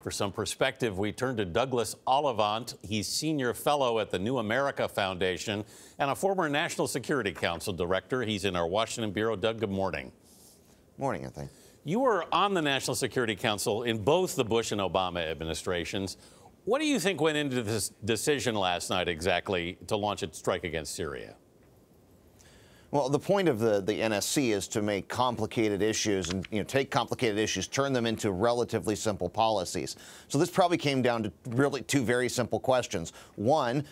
For some perspective, we turn to Douglas Ollivant. He's senior fellow at the New America Foundation and a former National Security Council director. He's in our Washington bureau. Doug, good morning. Morning, Anthony. You were on the National Security Council in both the Bush and Obama administrations. What do you think went into this decision last night exactly to launch a strike against Syria? Well, the point of the NSC is to make complicated issues and take complicated issues, turn them into relatively simple policies. So this probably came down to really two very simple questions. One,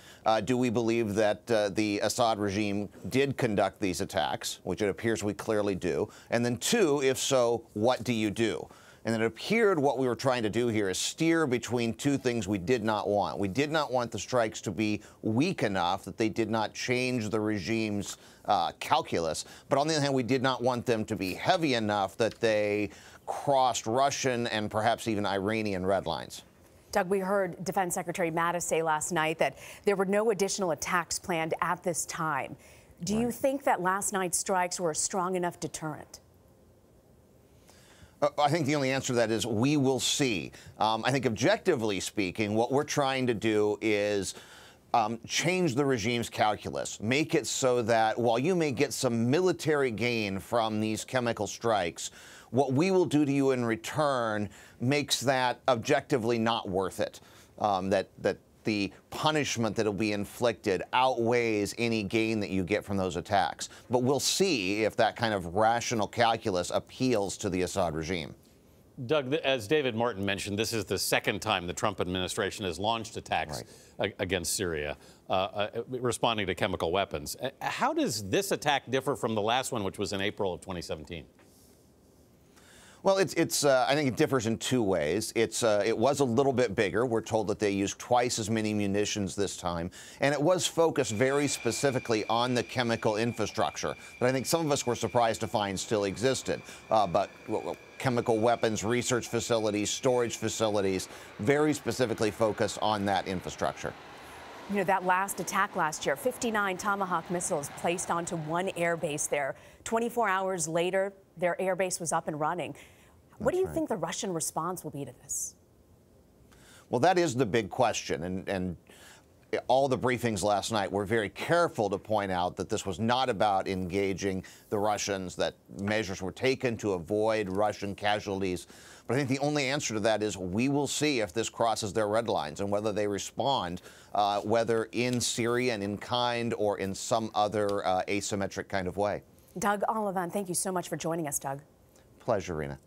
do we believe that the Assad regime did conduct these attacks, which it appears we clearly do? And then two, if so, what do you do? And it appeared what we were trying to do here is steer between two things we did not want. We did not want the strikes to be weak enough that they did not change the regime's calculus. But on the other hand, we did not want them to be heavy enough that they crossed Russian and perhaps even Iranian red lines. Doug, we heard Defense Secretary Mattis say last night that there were no additional attacks planned at this time. Do you think that last night's strikes were a strong enough deterrent? I think the only answer to that is we will see. I think objectively speaking, what we're trying to do is change the regime's calculus, make it so that while you may get some military gain from these chemical strikes, what we will do to you in return makes that objectively not worth it. That the punishment that will be inflicted outweighs any gain that you get from those attacks. But we'll see if that kind of rational calculus appeals to the Assad regime. Doug, as David Martin mentioned, this is the second time the Trump administration has launched attacks against Syria, responding to chemical weapons. How does this attack differ from the last one, which was in April of 2017? Well, I think it differs in two ways. It was a little bit bigger. We're told that they used twice as many munitions this time. And it was focused very specifically on the chemical infrastructure that I think some of us were surprised to find still existed. But chemical weapons, research facilities, storage facilities, very specifically focused on that infrastructure. You know, that last attack last year, 59 Tomahawk missiles placed onto one air base there. 24 hours later, their air base was up and running. What do you think the Russian response will be to this? Well, that is the big question. And all the briefings last night were very careful to point out that this was not about engaging the Russians, that measures were taken to avoid Russian casualties. But I think the only answer to that is we will see if this crosses their red lines and whether they respond, whether in Syria and in kind or in some other asymmetric kind of way. Doug Ollivant, thank you so much for joining us, Doug. Pleasure, Rena.